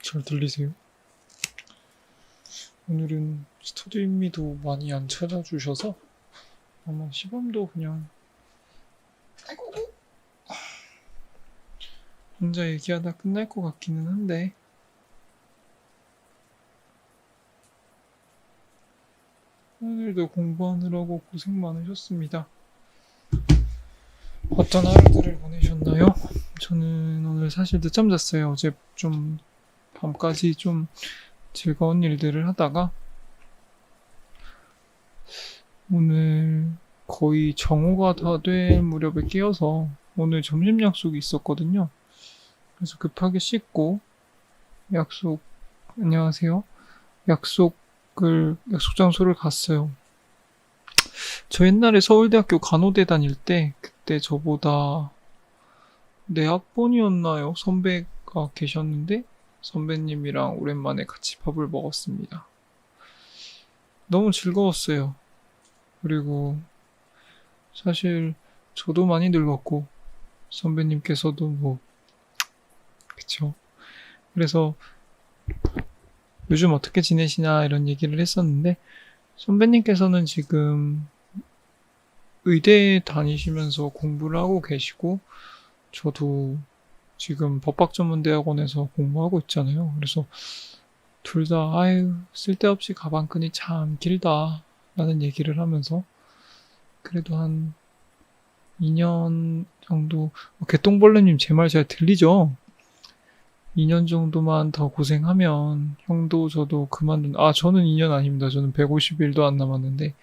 잘 들리세요? 오늘은 스터디미도 많이 안 찾아주셔서 아마 시범도 그냥 혼자 얘기하다 끝날 것 같기는 한데 오늘도 공부하느라고 고생 많으셨습니다. 어떤 하루들을 보내셨나요? 저는 오늘 사실 늦잠 잤어요. 어제 좀 밤까지 좀 즐거운 일들을 하다가 오늘 거의 정오가 다 될 무렵에 깨어서 오늘 점심 약속이 있었거든요. 그래서 급하게 씻고 안녕하세요. 약속 장소를 갔어요. 저 옛날에 서울대학교 간호대 다닐 때 그때 저보다 내 학번이었나요? 선배가 계셨는데 선배님이랑 오랜만에 같이 밥을 먹었습니다. 너무 즐거웠어요. 그리고 사실 저도 많이 늙었고 선배님께서도 그쵸. 그래서 요즘 어떻게 지내시나 이런 얘기를 했었는데 선배님께서는 지금 의대에 다니시면서 공부를 하고 계시고 저도 지금 법학전문대학원에서 공부하고 있잖아요. 그래서 둘 다 쓸데없이 가방끈이 참 길다 라는 얘기를 하면서 그래도 한 2년 정도 개똥벌레님 제 말 잘 들리죠? 2년 정도만 더 고생하면 형도 저도 저는 2년 아닙니다. 저는 150일도 안 남았는데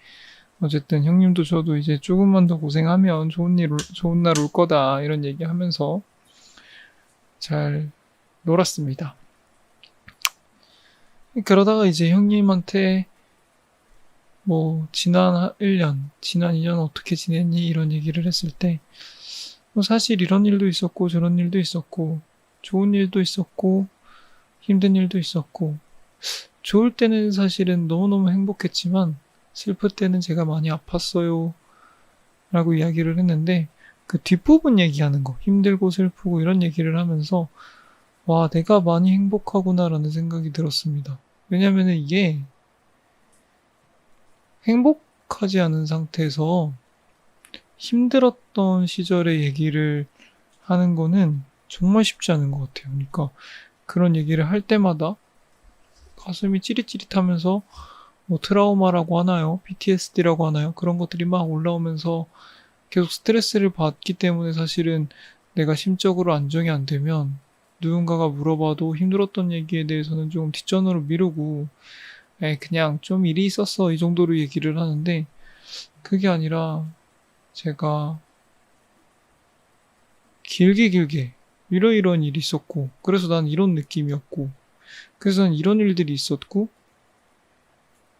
어쨌든 형님도 저도 이제 조금만 더 고생하면 좋은 날 올 거다 이런 얘기하면서 잘 놀았습니다. 그러다가 이제 형님한테 지난 2년 어떻게 지냈니? 이런 얘기를 했을 때 사실 이런 일도 있었고 저런 일도 있었고 좋은 일도 있었고 힘든 일도 있었고 좋을 때는 사실은 너무너무 행복했지만 슬플 때는 제가 많이 아팠어요 라고 이야기를 했는데 그 뒷부분 얘기하는 거 힘들고 슬프고 이런 얘기를 하면서 와 내가 많이 행복하구나 라는 생각이 들었습니다. 왜냐면은 이게 행복하지 않은 상태에서 힘들었던 시절의 얘기를 하는 거는 정말 쉽지 않은 것 같아요. 그러니까 그런 얘기를 할 때마다 가슴이 찌릿찌릿하면서 트라우마라고 하나요? PTSD라고 하나요? 그런 것들이 막 올라오면서 계속 스트레스를 받기 때문에 사실은 내가 심적으로 안정이 안 되면 누군가가 물어봐도 힘들었던 얘기에 대해서는 조금 뒷전으로 미루고 그냥 좀 일이 있었어 이 정도로 얘기를 하는데 그게 아니라 제가 길게 이러이러한 일이 있었고 그래서 난 이런 느낌이었고 그래서 난 이런 일들이 있었고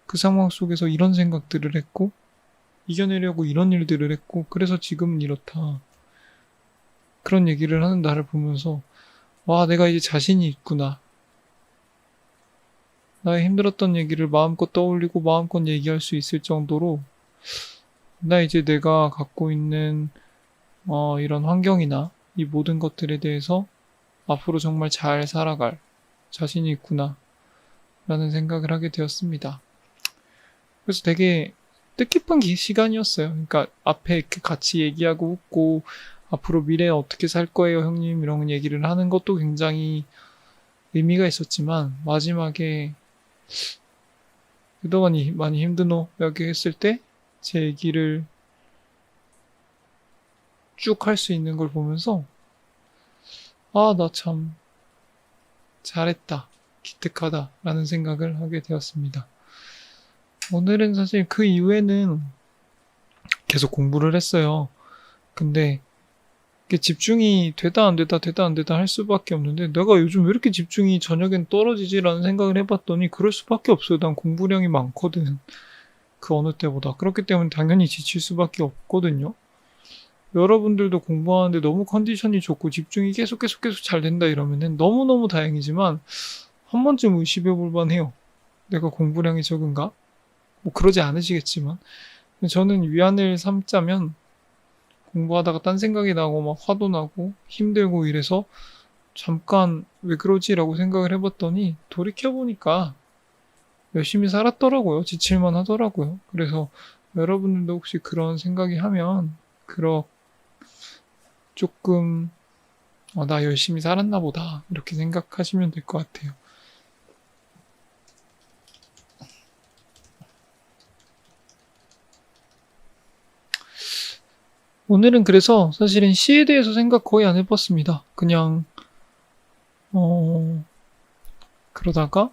그 상황 속에서 이런 생각들을 했고 이겨내려고 이런 일들을 했고 그래서 지금은 이렇다 그런 얘기를 하는 나를 보면서 와 내가 이제 자신이 있구나 나의 힘들었던 얘기를 마음껏 떠올리고 마음껏 얘기할 수 있을 정도로 나 이제 내가 갖고 있는 이런 환경이나 이 모든 것들에 대해서 앞으로 정말 잘 살아갈 자신이 있구나 라는 생각을 하게 되었습니다. 그래서 되게 뜻깊은 시간이었어요. 그러니까 앞에 이렇게 같이 얘기하고 웃고 앞으로 미래에 어떻게 살 거예요 형님 이런 얘기를 하는 것도 굉장히 의미가 있었지만 마지막에 그동안 많이 힘드노 이렇게 했을 때 제 얘기를 쭉 할 수 있는 걸 보면서 나 참 잘했다 기특하다 라는 생각을 하게 되었습니다. 오늘은 사실 그 이후에는 계속 공부를 했어요. 근데 집중이 되다 안 되다 할 수밖에 없는데 내가 요즘 왜 이렇게 집중이 저녁엔 떨어지지라는 생각을 해봤더니 그럴 수밖에 없어요. 난 공부량이 많거든. 그 어느 때보다. 그렇기 때문에 당연히 지칠 수밖에 없거든요. 여러분들도 공부하는데 너무 컨디션이 좋고 집중이 계속 잘 된다 이러면은 너무너무 다행이지만 한 번쯤 의심해 볼 만해요. 내가 공부량이 적은가? 뭐 그러지 않으시겠지만 저는 위안을 삼자면 공부하다가 딴 생각이 나고 막 화도 나고 힘들고 이래서 잠깐 왜 그러지라고 생각을 해봤더니 돌이켜보니까 열심히 살았더라고요. 지칠만 하더라고요. 그래서 여러분들도 혹시 그런 생각이 하면 조금 나 열심히 살았나 보다 이렇게 생각하시면 될 것 같아요. 오늘은 그래서 사실은 시에 대해서 생각 거의 안 해봤습니다. 그냥 그러다가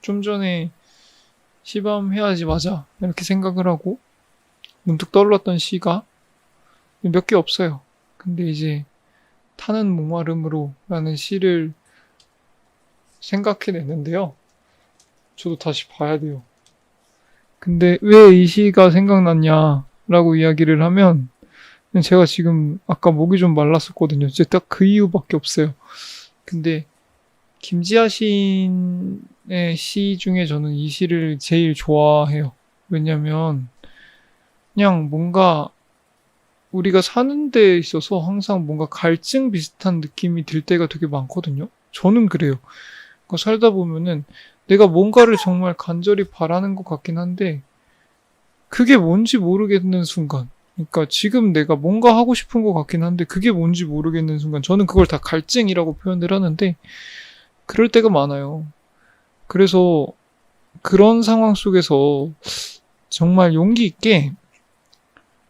좀 전에 시밤 해야지 맞아 이렇게 생각을 하고 문득 떠올랐던 시가 몇 개 없어요. 근데 이제 타는 목마름으로 라는 시를 생각해냈는데요. 저도 다시 봐야 돼요. 근데 왜 이 시가 생각났냐라고 이야기를 하면 제가 지금 아까 목이 좀 말랐었거든요. 이제 딱 그 이유밖에 없어요. 근데 김지아 시인의 시 중에 저는 이 시를 제일 좋아해요. 왜냐면 그냥 뭔가 우리가 사는 데 있어서 항상 뭔가 갈증 비슷한 느낌이 들 때가 되게 많거든요. 저는 그래요. 그러니까 살다 보면은 내가 뭔가를 정말 간절히 바라는 것 같긴 한데 그게 뭔지 모르겠는 순간, 그러니까 지금 내가 뭔가 하고 싶은 것 같긴 한데 그게 뭔지 모르겠는 순간 저는 그걸 다 갈증이라고 표현을 하는데 그럴 때가 많아요. 그래서 그런 상황 속에서 정말 용기 있게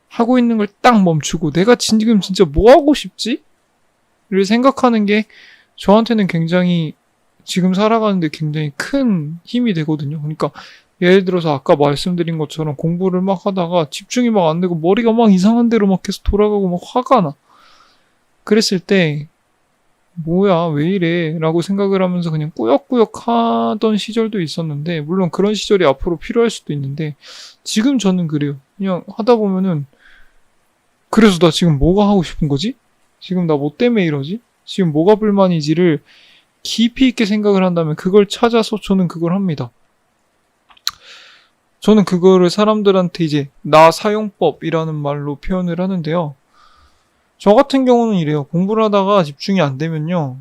하고 있는 걸 딱 멈추고 내가 지금 진짜 뭐 하고 싶지? 를 생각하는 게 저한테는 굉장히 지금 살아가는데 굉장히 큰 힘이 되거든요. 그러니까 예를 들어서 아까 말씀드린 것처럼 공부를 막 하다가 집중이 막 안 되고 머리가 막 이상한 데로 막 계속 돌아가고 막 화가 나. 그랬을 때 뭐야 왜 이래 라고 생각을 하면서 그냥 꾸역꾸역 하던 시절도 있었는데 물론 그런 시절이 앞으로 필요할 수도 있는데 지금 저는 그래요. 그냥 하다 보면은 그래서 나 지금 뭐가 하고 싶은 거지? 지금 나 뭐 때문에 이러지? 지금 뭐가 불만이지를 깊이 있게 생각을 한다면 그걸 찾아서 저는 그걸 합니다. 저는 그거를 사람들한테 이제 나 사용법이라는 말로 표현을 하는데요. 저 같은 경우는 이래요. 공부를 하다가 집중이 안 되면요.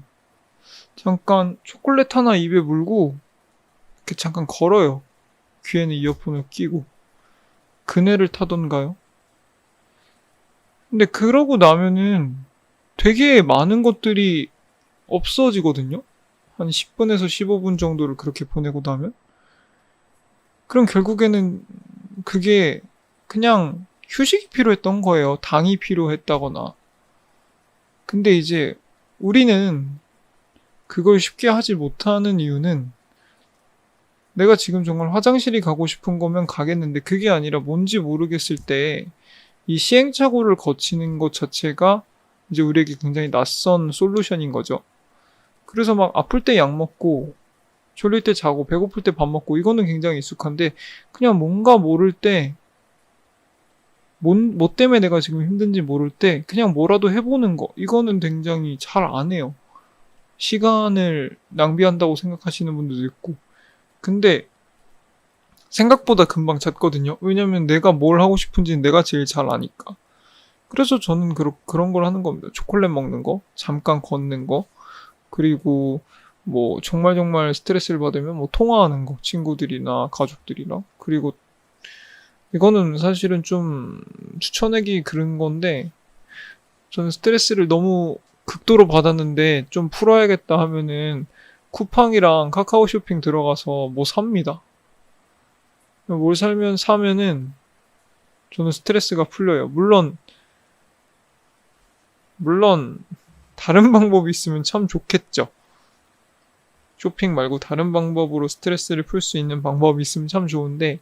잠깐 초콜릿 하나 입에 물고 이렇게 잠깐 걸어요. 귀에는 이어폰을 끼고 그네를 타던가요. 근데 그러고 나면은 되게 많은 것들이 없어지거든요. 한 10분에서 15분 정도를 그렇게 보내고 나면 그럼 결국에는 그게 그냥 휴식이 필요했던 거예요. 당이 필요했다거나. 근데 이제 우리는 그걸 쉽게 하지 못하는 이유는 내가 지금 정말 화장실이 가고 싶은 거면 가겠는데 그게 아니라 뭔지 모르겠을 때 이 시행착오를 거치는 것 자체가 이제 우리에게 굉장히 낯선 솔루션인 거죠. 그래서 막 아플 때 약 먹고 졸릴 때 자고 배고플 때 밥 먹고 이거는 굉장히 익숙한데 그냥 뭔가 모를 때 뭐 때문에 내가 지금 힘든지 모를 때 그냥 뭐라도 해보는 거 이거는 굉장히 잘 안 해요. 시간을 낭비한다고 생각하시는 분들도 있고 근데 생각보다 금방 잤거든요. 왜냐면 내가 뭘 하고 싶은지는 내가 제일 잘 아니까. 그래서 저는 그런 걸 하는 겁니다. 초콜릿 먹는 거, 잠깐 걷는 거, 그리고 뭐 정말 스트레스를 받으면 뭐 통화하는 거, 친구들이나 가족들이랑. 그리고 이거는 사실은 좀 추천하기 그런 건데 저는 스트레스를 너무 극도로 받았는데 좀 풀어야겠다 하면은 쿠팡이랑 카카오 쇼핑 들어가서 뭐 삽니다. 뭘 사면은 저는 스트레스가 풀려요. 물론 다른 방법이 있으면 참 좋겠죠. 쇼핑 말고 다른 방법으로 스트레스를 풀 수 있는 방법이 있으면 참 좋은데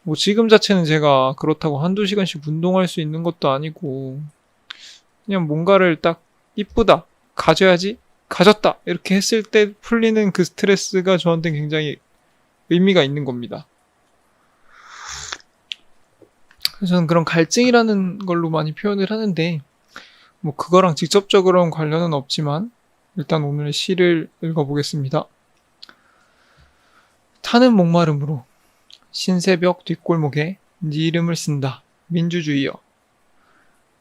뭐 지금 자체는 제가 그렇다고 한두 시간씩 운동할 수 있는 것도 아니고 그냥 뭔가를 딱 이쁘다, 가져야지, 가졌다 이렇게 했을 때 풀리는 그 스트레스가 저한테 굉장히 의미가 있는 겁니다. 그래서 저는 그런 갈증이라는 걸로 많이 표현을 하는데 뭐 그거랑 직접적으로는 관련은 없지만 일단 오늘 시를 읽어보겠습니다. 타는 목마름으로 신새벽 뒷골목에 네 이름을 쓴다. 민주주의여.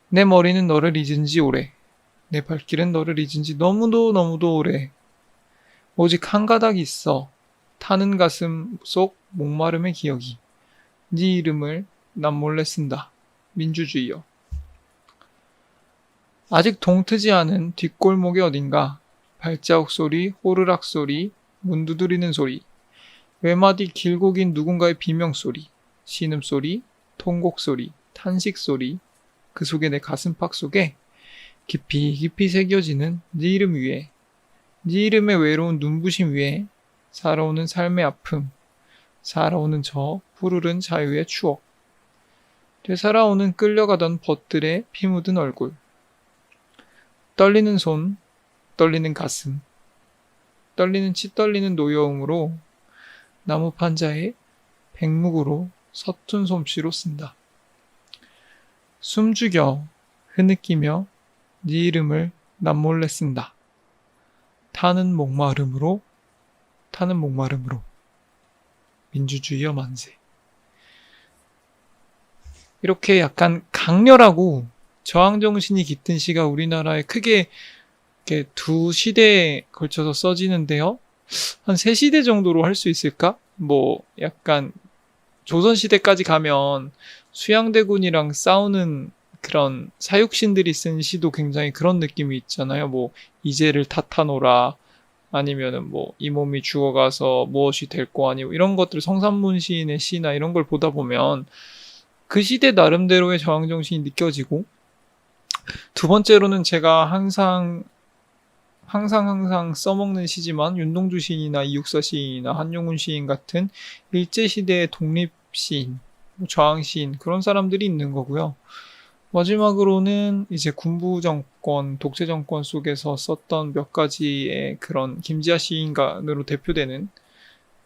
내 머리는 너를 잊은 지 오래. 내 발길은 너를 잊은 지 너무도 오래. 오직 한 가닥 있어. 타는 가슴 속 목마름의 기억이. 네 이름을 난 몰래 쓴다. 민주주의여. 아직 동트지 않은 뒷골목의 어딘가 발자국 소리, 호르락 소리, 문 두드리는 소리, 외마디 길고 긴 누군가의 비명소리, 신음소리, 통곡소리, 탄식소리, 그 속에 내 가슴팍 속에 깊이 새겨지는 네 이름 위에, 네 이름의 외로운 눈부심 위에 살아오는 삶의 아픔, 살아오는 저 푸르른 자유의 추억, 되살아오는 끌려가던 벗들의 피 묻은 얼굴, 떨리는 손, 떨리는 가슴, 떨리는 치 떨리는 노여움으로 나무 판자에 백묵으로 서툰 솜씨로 쓴다. 숨죽여 흐느끼며 네 이름을 난 몰래 쓴다. 타는 목마름으로 민주주의여 만세. 이렇게 약간 강렬하고 저항정신이 깃든 시가 우리나라에 크게 이렇게 두 시대에 걸쳐서 써지는데요. 한 세 시대 정도로 할 수 있을까? 뭐 약간 조선시대까지 가면 수양대군이랑 싸우는 그런 사육신들이 쓴 시도 굉장히 그런 느낌이 있잖아요. 뭐 이제를 탓하노라, 아니면은 뭐 이 몸이 죽어가서 무엇이 될 거 아니고, 이런 것들 성산문 시인의 시나 이런 걸 보다 보면 그 시대 나름대로의 저항정신이 느껴지고, 두 번째로는 제가 항상 써먹는 시지만 윤동주 시인이나 이육사 시인이나 한용운 시인 같은 일제시대의 독립시인, 저항시인, 그런 사람들이 있는 거고요. 마지막으로는 이제 군부정권, 독재정권 속에서 썼던 몇 가지의 그런 김지아 시인간으로 대표되는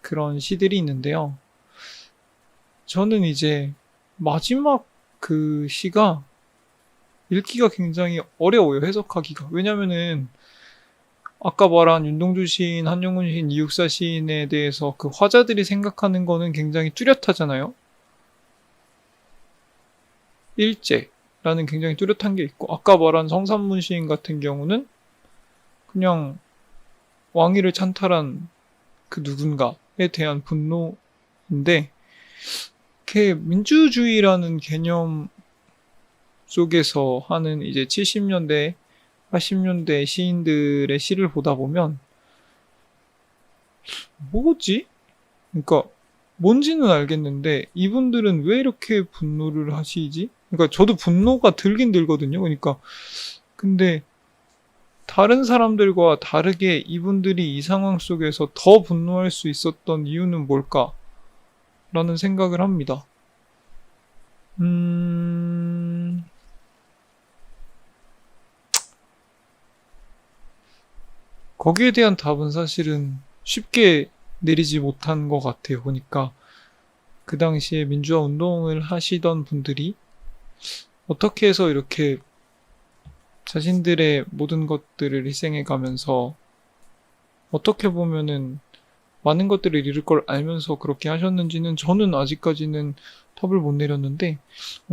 그런 시들이 있는데요. 저는 이제 마지막 그 시가 읽기가 굉장히 어려워요, 해석하기가. 왜냐면은 아까 말한 윤동주 시인, 한용운 시인, 이육사 시인에 대해서 그 화자들이 생각하는 거는 굉장히 뚜렷하잖아요. 일제라는 굉장히 뚜렷한 게 있고, 아까 말한 성산문 시인 같은 경우는 그냥 왕위를 찬탈한 그 누군가에 대한 분노인데, 이렇게 민주주의라는 개념 속에서 하는 이제 70년대 80년대 시인들의 시를 보다 보면 뭐지? 그러니까 뭔지는 알겠는데 이분들은 왜 이렇게 분노를 하시지? 그러니까 저도 분노가 들긴 들거든요. 그러니까 근데 다른 사람들과 다르게 이분들이 이 상황 속에서 더 분노할 수 있었던 이유는 뭘까? 라는 생각을 합니다. 거기에 대한 답은 사실은 쉽게 내리지 못한 것 같아요. 보니까 그 당시에 민주화 운동을 하시던 분들이 어떻게 해서 이렇게 자신들의 모든 것들을 희생해 가면서 어떻게 보면은 많은 것들을 잃을 걸 알면서 그렇게 하셨는지는 저는 아직까지는 답을 못 내렸는데,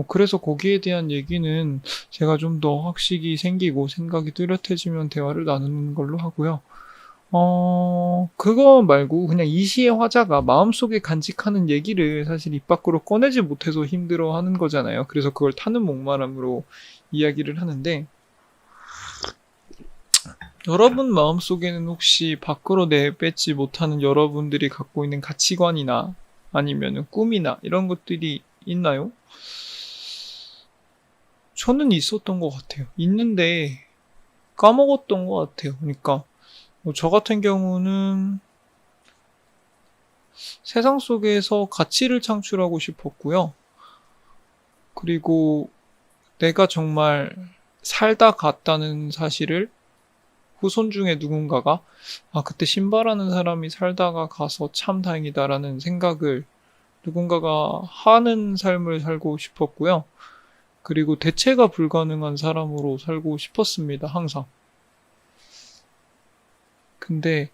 그래서 거기에 대한 얘기는 제가 좀 더 확신이 생기고 생각이 뚜렷해지면 대화를 나누는 걸로 하고요. 그거 말고 그냥 이 시의 화자가 마음속에 간직하는 얘기를 사실 입 밖으로 꺼내지 못해서 힘들어 하는 거잖아요. 그래서 그걸 타는 목마름으로 이야기를 하는데, 여러분 마음속에는 혹시 밖으로 내뱉지 못하는 여러분들이 갖고 있는 가치관이나 아니면 꿈이나 이런 것들이 있나요? 저는 있었던 것 같아요. 있는데 까먹었던 것 같아요. 그러니까 저 같은 경우는 세상 속에서 가치를 창출하고 싶었고요. 그리고 내가 정말 살다 갔다는 사실을 후손 중에 누군가가 그때 신바라는 사람이 살다가 가서 참 다행이다라는 생각을 누군가가 하는 삶을 살고 싶었고요. 그리고 대체가 불가능한 사람으로 살고 싶었습니다. 항상. 근데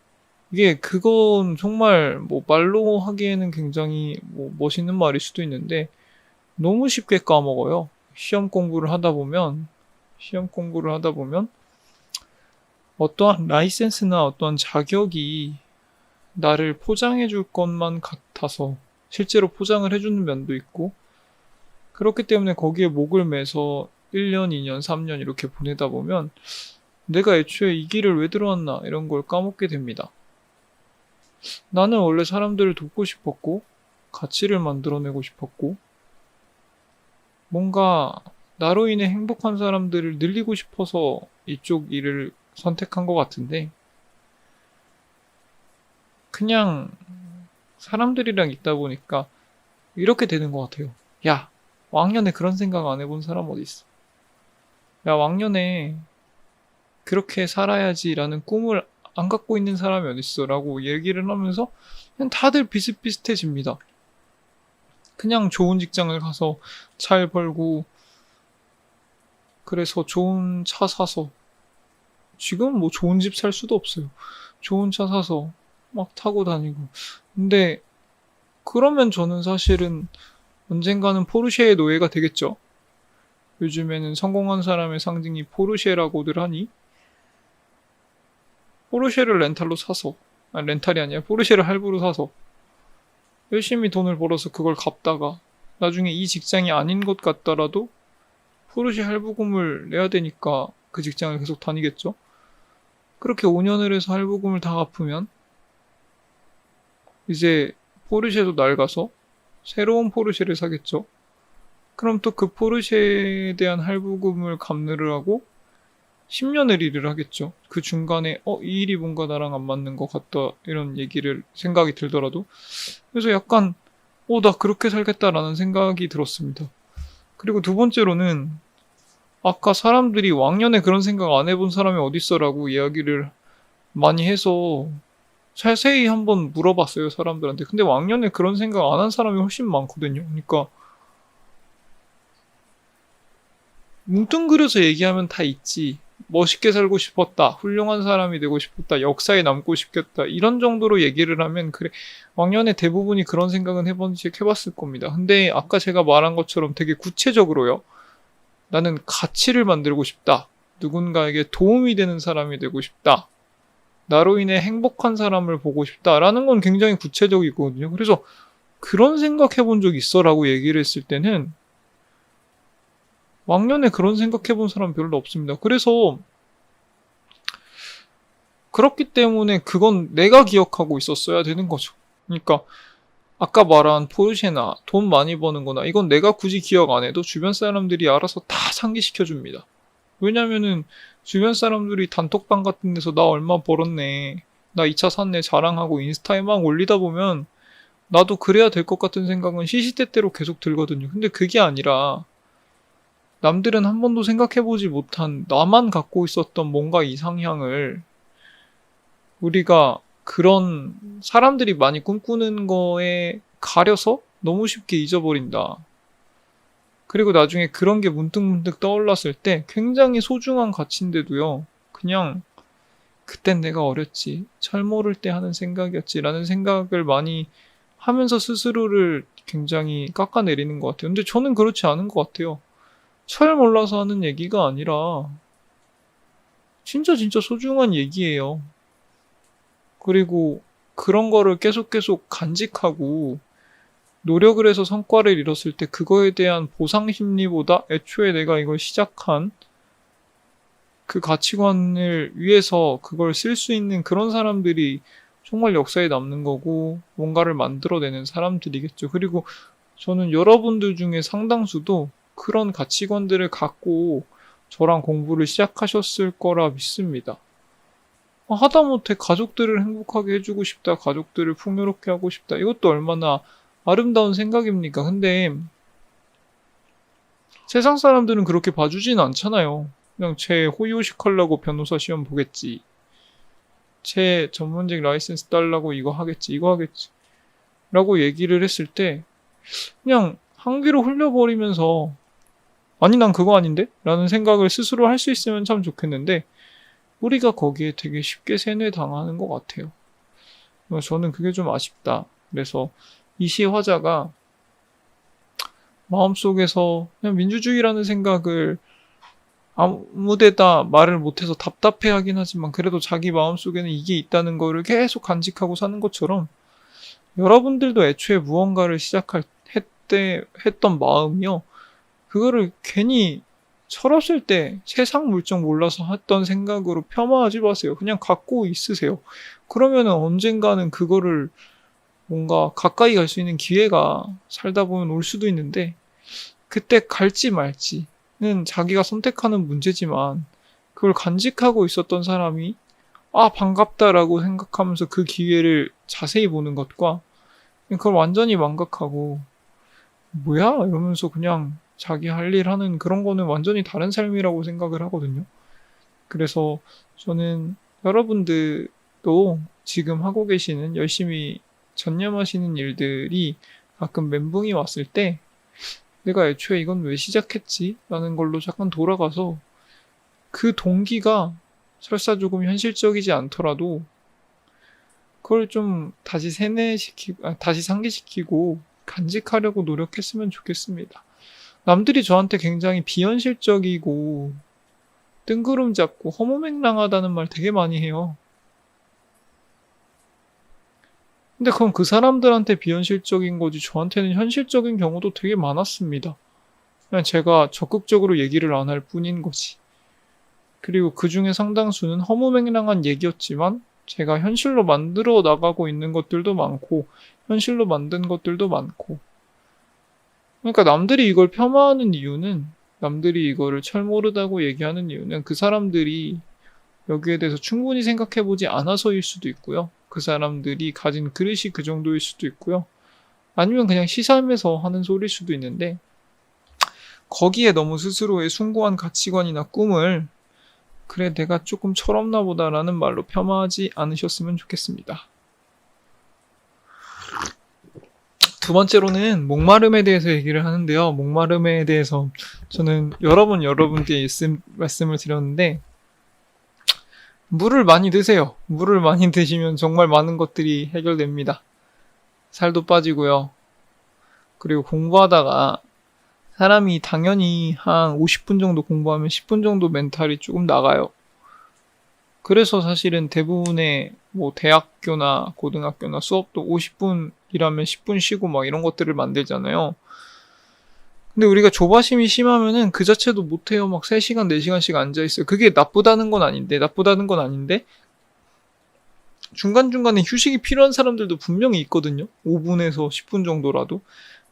이게 그건 정말 뭐 말로 하기에는 굉장히 뭐 멋있는 말일 수도 있는데 너무 쉽게 까먹어요. 시험 공부를 하다 보면 어떠한 라이센스나 어떠한 자격이 나를 포장해 줄 것만 같아서 실제로 포장을 해주는 면도 있고 그렇기 때문에 거기에 목을 매서 1년, 2년, 3년 이렇게 보내다 보면 내가 애초에 이 길을 왜 들어왔나 이런 걸 까먹게 됩니다. 나는 원래 사람들을 돕고 싶었고 가치를 만들어내고 싶었고 뭔가 나로 인해 행복한 사람들을 늘리고 싶어서 이쪽 일을 선택한 것 같은데 그냥 사람들이랑 있다 보니까 이렇게 되는 것 같아요. 야, 왕년에 그런 생각 안 해본 사람 어디 있어? 야, 왕년에 그렇게 살아야지라는 꿈을 안 갖고 있는 사람이 어디 있어? 라고 얘기를 하면서 그냥 다들 비슷비슷해집니다. 그냥 좋은 직장을 가서 잘 벌고 그래서 좋은 차 사서 지금 뭐 좋은 집 살 수도 없어요. 좋은 차 사서 막 타고 다니고. 근데 그러면 저는 사실은 언젠가는 포르쉐의 노예가 되겠죠. 요즘에는 성공한 사람의 상징이 포르쉐라고들 하니 포르쉐를 렌탈로 사서 렌탈이 아니라 포르쉐를 할부로 사서 열심히 돈을 벌어서 그걸 갚다가 나중에 이 직장이 아닌 것 같더라도 포르쉐 할부금을 내야 되니까 그 직장을 계속 다니겠죠. 그렇게 5년을 해서 할부금을 다 갚으면 이제 포르쉐도 낡아서 새로운 포르쉐를 사겠죠. 그럼 또 그 포르쉐에 대한 할부금을 갚느라고 10년을 일을 하겠죠. 그 중간에 이 일이 뭔가 나랑 안 맞는 것 같다 이런 얘기를 생각이 들더라도 그래서 약간 나 그렇게 살겠다라는 생각이 들었습니다. 그리고 두 번째로는 아까 사람들이 왕년에 그런 생각 안 해본 사람이 어딨어라고 이야기를 많이 해서 자세히 한번 물어봤어요, 사람들한테. 근데 왕년에 그런 생각 안 한 사람이 훨씬 많거든요. 그러니까 뭉뚱그려서 얘기하면 다 있지. 멋있게 살고 싶었다. 훌륭한 사람이 되고 싶었다. 역사에 남고 싶겠다. 이런 정도로 얘기를 하면 그래. 왕년에 대부분이 그런 생각은 해봤을 겁니다. 근데 아까 제가 말한 것처럼 되게 구체적으로요. 나는 가치를 만들고 싶다. 누군가에게 도움이 되는 사람이 되고 싶다. 나로 인해 행복한 사람을 보고 싶다라는 건 굉장히 구체적이거든요. 그래서 그런 생각 해본 적 있어? 라고 얘기를 했을 때는 왕년에 그런 생각 해본 사람 별로 없습니다. 그래서 그렇기 때문에 그건 내가 기억하고 있었어야 되는 거죠. 그러니까 아까 말한 포르쉐나 돈 많이 버는 거나 이건 내가 굳이 기억 안 해도 주변 사람들이 알아서 다 상기시켜 줍니다. 왜냐면은 주변 사람들이 단톡방 같은 데서 나 얼마 벌었네, 나 이 차 샀네 자랑하고 인스타에 막 올리다 보면 나도 그래야 될 것 같은 생각은 시시때때로 계속 들거든요. 근데 그게 아니라 남들은 한 번도 생각해보지 못한 나만 갖고 있었던 뭔가 이상향을 우리가 그런 사람들이 많이 꿈꾸는 거에 가려서 너무 쉽게 잊어버린다. 그리고 나중에 그런 게 문득문득 떠올랐을 때 굉장히 소중한 가치인데도요. 그냥 그땐 내가 어렸지. 철 모를 때 하는 생각이었지라는 생각을 많이 하면서 스스로를 굉장히 깎아내리는 것 같아요. 근데 저는 그렇지 않은 것 같아요. 철 몰라서 하는 얘기가 아니라 진짜 소중한 얘기예요. 그리고 그런 거를 계속 간직하고 노력을 해서 성과를 이뤘을 때 그거에 대한 보상 심리보다 애초에 내가 이걸 시작한 그 가치관을 위해서 그걸 쓸 수 있는 그런 사람들이 정말 역사에 남는 거고 뭔가를 만들어내는 사람들이겠죠. 그리고 저는 여러분들 중에 상당수도 그런 가치관들을 갖고 저랑 공부를 시작하셨을 거라 믿습니다. 하다못해 가족들을 행복하게 해주고 싶다, 가족들을 풍요롭게 하고 싶다, 이것도 얼마나 아름다운 생각입니까? 근데 세상 사람들은 그렇게 봐주진 않잖아요. 그냥 쟤 호의호식 하려고 변호사 시험 보겠지. 쟤 전문직 라이센스 따려고 이거 하겠지. 라고 얘기를 했을 때 그냥 한 귀로 흘려버리면서 아니 난 그거 아닌데? 라는 생각을 스스로 할 수 있으면 참 좋겠는데 우리가 거기에 되게 쉽게 세뇌당하는 것 같아요. 저는 그게 좀 아쉽다. 그래서 이 시 화자가 마음속에서 그냥 민주주의라는 생각을 아무데다 말을 못해서 답답해하긴 하지만 그래도 자기 마음속에는 이게 있다는 거를 계속 간직하고 사는 것처럼 여러분들도 애초에 무언가를 했던 마음이요. 그거를 괜히 철없을 때 세상 물정 몰라서 했던 생각으로 폄하하지 마세요. 그냥 갖고 있으세요. 그러면은 언젠가는 그거를 뭔가 가까이 갈 수 있는 기회가 살다 보면 올 수도 있는데 그때 갈지 말지는 자기가 선택하는 문제지만 그걸 간직하고 있었던 사람이 반갑다라고 생각하면서 그 기회를 자세히 보는 것과 그걸 완전히 망각하고 뭐야? 이러면서 그냥 자기 할 일 하는 그런 거는 완전히 다른 삶이라고 생각을 하거든요. 그래서 저는 여러분들도 지금 하고 계시는 열심히 전념하시는 일들이 가끔 멘붕이 왔을 때 내가 애초에 이건 왜 시작했지? 라는 걸로 잠깐 돌아가서 그 동기가 설사 조금 현실적이지 않더라도 그걸 좀 다시 다시 상기시키고 간직하려고 노력했으면 좋겠습니다. 남들이 저한테 굉장히 비현실적이고 뜬구름 잡고 허무맹랑하다는 말 되게 많이 해요. 근데 그건 그 사람들한테 비현실적인 거지 저한테는 현실적인 경우도 되게 많았습니다. 그냥 제가 적극적으로 얘기를 안 할 뿐인 거지. 그리고 그 중에 상당수는 허무맹랑한 얘기였지만 제가 현실로 만들어 나가고 있는 것들도 많고 현실로 만든 것들도 많고 그러니까 남들이 이걸 폄하하는 이유는 남들이 이거를 철모르다고 얘기하는 이유는 그 사람들이 여기에 대해서 충분히 생각해보지 않아서일 수도 있고요. 그 사람들이 가진 그릇이 그 정도일 수도 있고요. 아니면 그냥 시사하면서 하는 소리일 수도 있는데 거기에 너무 스스로의 숭고한 가치관이나 꿈을 그래 내가 조금 철없나 보다라는 말로 폄하하지 않으셨으면 좋겠습니다. 두 번째로는 목마름에 대해서 얘기를 하는데요. 목마름에 대해서 저는 여러분께 말씀을 드렸는데 물을 많이 드세요. 물을 많이 드시면 정말 많은 것들이 해결됩니다. 살도 빠지고요. 그리고 공부하다가 사람이 당연히 한 50분 정도 공부하면 10분 정도 멘탈이 조금 나가요. 그래서 사실은 대부분의 대학교나 고등학교나 수업도 50분이라면 10분 쉬고 막 이런 것들을 만들잖아요. 근데 우리가 조바심이 심하면은 그 자체도 못해요. 막 3시간, 4시간씩 앉아있어요. 그게 나쁘다는 건 아닌데, 중간중간에 휴식이 필요한 사람들도 분명히 있거든요. 5분에서 10분 정도라도.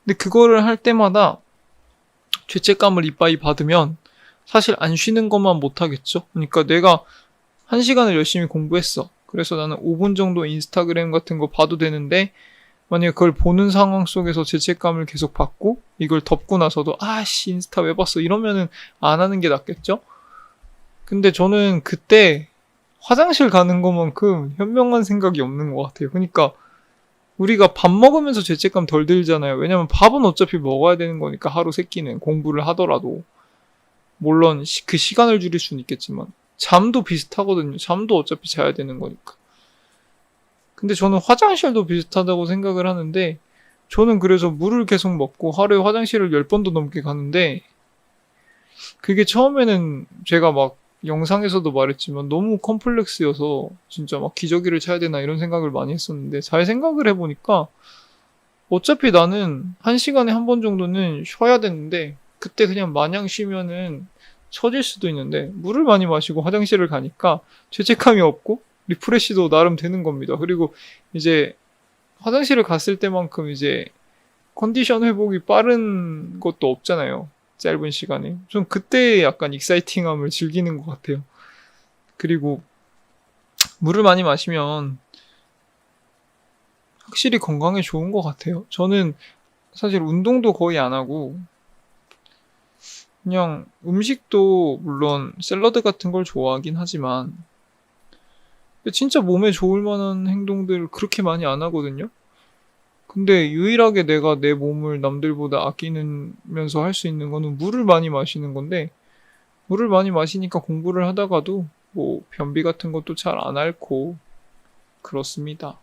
근데 그거를 할 때마다 죄책감을 이빠이 받으면 사실 안 쉬는 것만 못하겠죠. 그러니까 내가 1시간을 열심히 공부했어. 그래서 나는 5분 정도 인스타그램 같은 거 봐도 되는데 만약에 그걸 보는 상황 속에서 죄책감을 계속 받고 이걸 덮고 나서도 인스타 왜 봤어 이러면은 안 하는 게 낫겠죠? 근데 저는 그때 화장실 가는 것만큼 현명한 생각이 없는 것 같아요. 그러니까 우리가 밥 먹으면서 죄책감 덜 들잖아요. 왜냐면 밥은 어차피 먹어야 되는 거니까 하루 3끼는 공부를 하더라도 물론 그 시간을 줄일 수는 있겠지만 잠도 비슷하거든요. 잠도 어차피 자야 되는 거니까. 근데 저는 화장실도 비슷하다고 생각을 하는데 저는 그래서 물을 계속 먹고 하루에 화장실을 10번도 넘게 가는데 그게 처음에는 제가 막 영상에서도 말했지만 너무 컴플렉스여서 진짜 막 기저귀를 차야 되나 이런 생각을 많이 했었는데 잘 생각을 해보니까 어차피 나는 1시간에 한 번 정도는 쉬어야 되는데 그때 그냥 마냥 쉬면은 처질 수도 있는데 물을 많이 마시고 화장실을 가니까 죄책감이 없고 리프레시도 나름 되는 겁니다. 그리고 이제 화장실을 갔을 때만큼 이제 컨디션 회복이 빠른 것도 없잖아요. 짧은 시간에. 좀 그때 약간 익사이팅함을 즐기는 것 같아요. 그리고 물을 많이 마시면 확실히 건강에 좋은 것 같아요. 저는 사실 운동도 거의 안 하고 그냥 음식도 물론 샐러드 같은 걸 좋아하긴 하지만 진짜 몸에 좋을 만한 행동들을 그렇게 많이 안 하거든요. 근데 유일하게 내가 내 몸을 남들보다 아끼면서 할 수 있는 거는 물을 많이 마시는 건데 물을 많이 마시니까 공부를 하다가도 변비 같은 것도 잘 안 앓고 그렇습니다.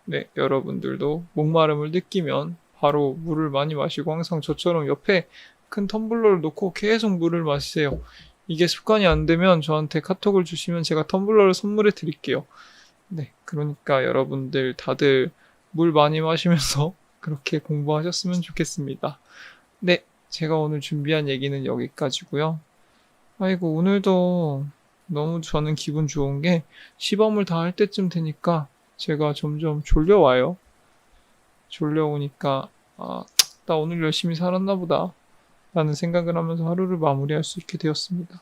네, 여러분들도 목마름을 느끼면 바로 물을 많이 마시고 항상 저처럼 옆에 큰 텀블러를 놓고 계속 물을 마시세요. 이게 습관이 안 되면 저한테 카톡을 주시면 제가 텀블러를 선물해 드릴게요. 네, 그러니까 여러분들 다들 물 많이 마시면서 그렇게 공부하셨으면 좋겠습니다. 네, 제가 오늘 준비한 얘기는 여기까지고요. 아이고, 오늘도 너무 저는 기분 좋은 게 시범을 다 할 때쯤 되니까 제가 점점 졸려와요. 졸려오니까 나 오늘 열심히 살았나 보다 라는 생각을 하면서 하루를 마무리할 수 있게 되었습니다.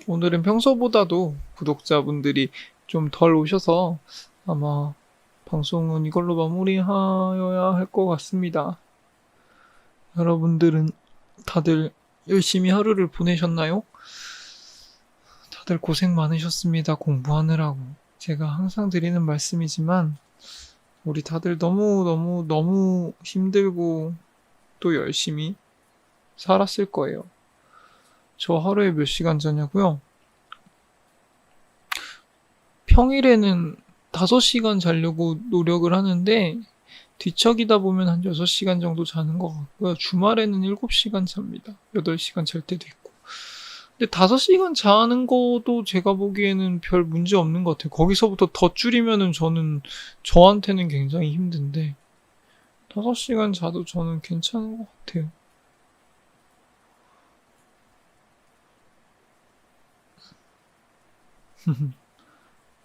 오늘은 평소보다도 구독자분들이 좀 덜 오셔서 아마 방송은 이걸로 마무리하여야 할 것 같습니다. 여러분들은 다들 열심히 하루를 보내셨나요? 다들 고생 많으셨습니다. 공부하느라고. 제가 항상 드리는 말씀이지만 우리 다들 너무 힘들고 또 열심히 살았을 거예요. 저 하루에 몇 시간 자냐고요? 평일에는 5시간 자려고 노력을 하는데 뒤척이다 보면 한 6시간 정도 자는 것 같고요. 주말에는 7시간 잡니다. 8시간 잘 때도 있고. 근데 5시간 자는 것도 제가 보기에는 별 문제 없는 것 같아요. 거기서부터 더 줄이면은 저한테는 굉장히 힘든데 5시간 자도 저는 괜찮은 것 같아요.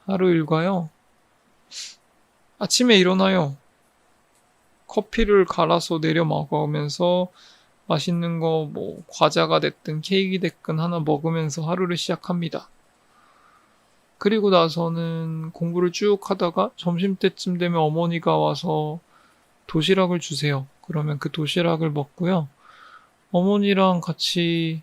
하루 일과요. 아침에 일어나요. 커피를 갈아서 내려 먹으면서 맛있는 거 과자가 됐든 케이크 됐든 하나 먹으면서 하루를 시작합니다. 그리고 나서는 공부를 쭉 하다가 점심때쯤 되면 어머니가 와서 도시락을 주세요. 그러면 그 도시락을 먹고요. 어머니랑 같이